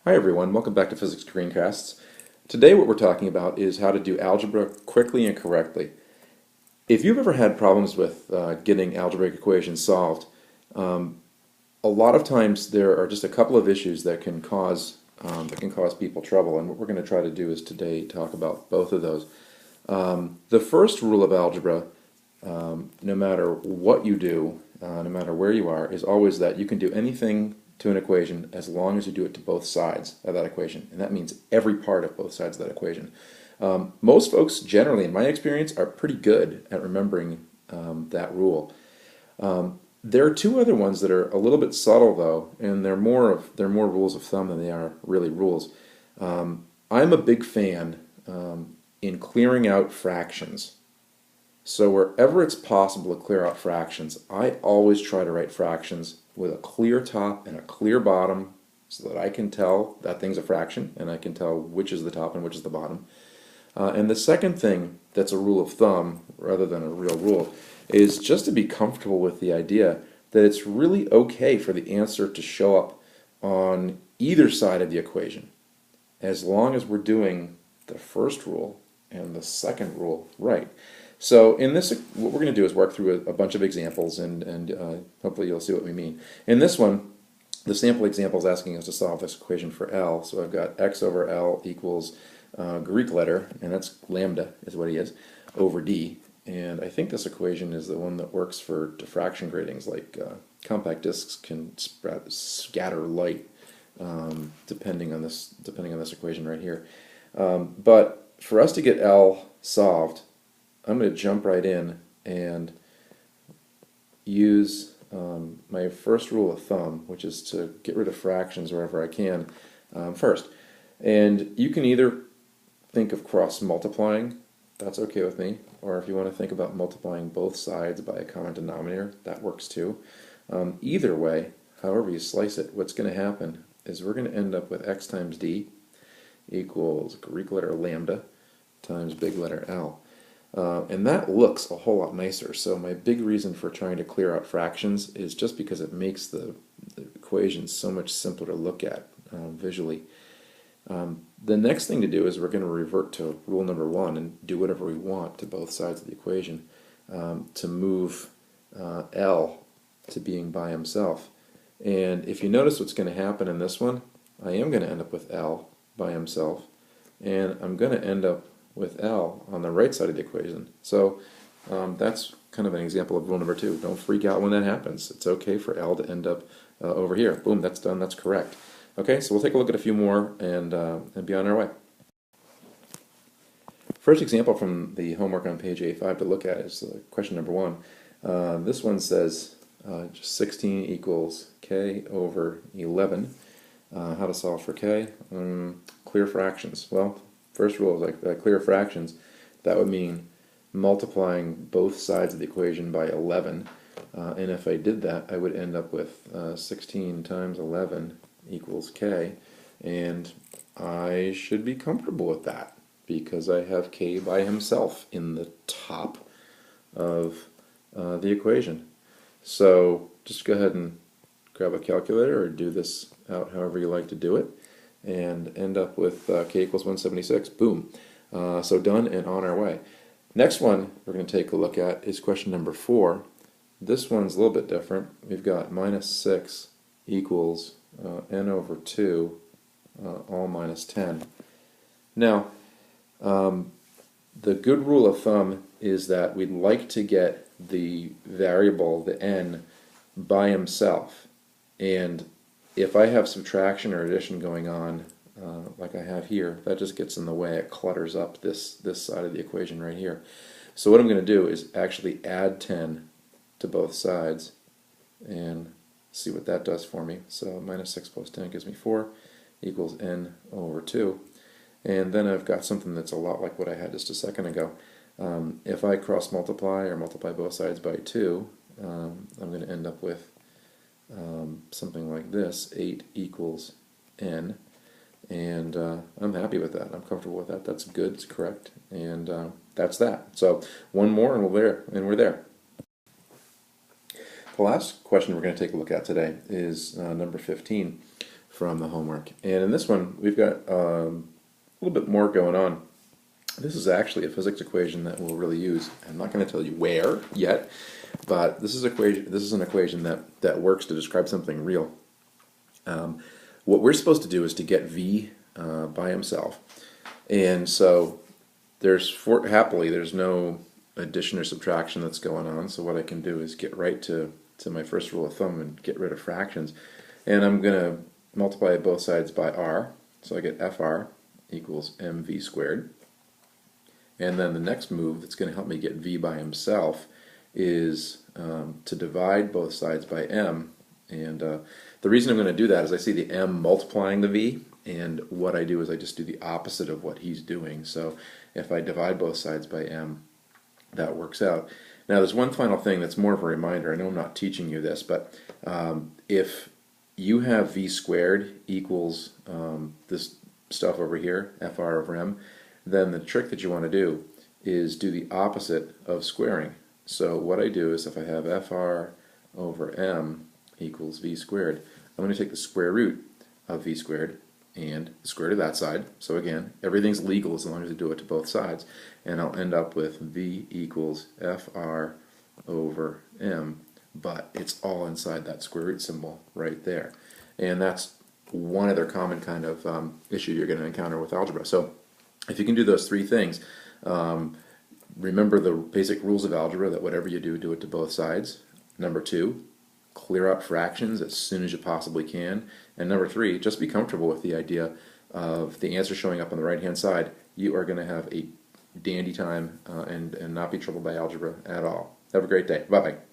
Hi everyone, welcome back to Physics Screencasts. Today what we're talking about is how to do algebra quickly and correctly. If you've ever had problems with getting algebraic equations solved, a lot of times there are just a couple of issues that can cause people trouble, and what we're going to try to do is today talk about both of those. The first rule of algebra, no matter what you do, no matter where you are, is always that you can do anything to an equation as long as you do it to both sides of that equation, and that means every part of both sides of that equation. Most folks, generally, in my experience, are pretty good at remembering that rule. There are two other ones that are a little bit subtle, though, and they're more rules of thumb than they are really rules. I'm a big fan in clearing out fractions. So wherever it's possible to clear out fractions, I always try to write fractions with a clear top and a clear bottom so that I can tell that thing's a fraction and I can tell which is the top and which is the bottom. And the second thing that's a rule of thumb rather than a real rule is just to be comfortable with the idea that it's really okay for the answer to show up on either side of the equation as long as we're doing the first rule and the second rule right. So in this, what we're going to do is work through a bunch of examples, and hopefully you'll see what we mean. In this one, the sample example is asking us to solve this equation for L. So I've got x over L equals Greek letter, and that's lambda is what he is, over D. And I think this equation is the one that works for diffraction gratings, like compact discs can scatter light depending on this equation right here. But for us to get L solved, I'm going to jump right in and use my first rule of thumb, which is to get rid of fractions wherever I can first. And you can either think of cross-multiplying, that's okay with me, or if you want to think about multiplying both sides by a common denominator, that works too. Either way, however you slice it, what's going to happen is we're going to end up with x times d equals Greek letter lambda times big letter L. And that looks a whole lot nicer. So my big reason for trying to clear out fractions is just because it makes the equation so much simpler to look at visually. The next thing to do is we're going to revert to rule number one and do whatever we want to both sides of the equation to move L to being by himself. And if you notice what's going to happen in this one, I am going to end up with L by himself, and I'm going to end up with L on the right side of the equation. So that's kind of an example of rule number two. Don't freak out when that happens. It's okay for L to end up over here. Boom, that's done, that's correct. Okay, so we'll take a look at a few more and be on our way. First example from the homework on page A-5 to look at is question number one. This one says just 16 equals k over 11. How to solve for k? Clear fractions. Well, first rule is like clear fractions. That would mean multiplying both sides of the equation by 11. And if I did that, I would end up with 16 times 11 equals k. And I should be comfortable with that because I have k by himself in the top of the equation. So just go ahead and grab a calculator or do this out however you like to do it, and end up with k equals 176. Boom. So done and on our way. Next one we're going to take a look at is question number 4. This one's a little bit different. We've got minus 6 equals n over 2 all minus 10. Now, the good rule of thumb is that we'd like to get the variable, the n, by himself. And if I have subtraction or addition going on, like I have here, that just gets in the way. It clutters up this side of the equation right here. So what I'm going to do is actually add 10 to both sides and see what that does for me. So minus 6 plus 10 gives me 4 equals n over 2. And then I've got something that's a lot like what I had just a second ago. If I cross multiply or multiply both sides by 2, I'm going to end up with something like this, 8 equals n, and I'm happy with that. I'm comfortable with that. That's good, it's correct, and that's that. So one more and we're there. The last question we're going to take a look at today is number 15. from the homework. And in this one, we've got a little bit more going on. This is actually a physics equation that we'll really use. I'm not going to tell you where yet, but this is an equation that works to describe something real. What we're supposed to do is to get V by himself. And so happily there's no addition or subtraction that's going on, so what I can do is get right to my first rule of thumb and get rid of fractions. And I'm going to multiply both sides by r, so I get FR equals mv squared. And then the next move that's going to help me get V by himself is to divide both sides by m. And the reason I'm going to do that is I see the m multiplying the V, and what I do is I just do the opposite of what he's doing. So if I divide both sides by m, that works out. Now there's one final thing that's more of a reminder. I know I'm not teaching you this, but if you have V squared equals this stuff over here, FR over m, then the trick that you want to do is do the opposite of squaring. So what I do is if I have FR over m equals V squared, I'm going to take the square root of V squared and the square root of that side. So again, everything's legal as long as I do it to both sides. And I'll end up with V equals FR over m, but it's all inside that square root symbol right there. And that's one other common kind of issue you're going to encounter with algebra. So if you can do those three things, remember the basic rules of algebra, that whatever you do, do it to both sides. Number two, clear out fractions as soon as you possibly can. And number three, just be comfortable with the idea of the answer showing up on the right hand side. You are going to have a dandy time and not be troubled by algebra at all. Have a great day. Bye-bye.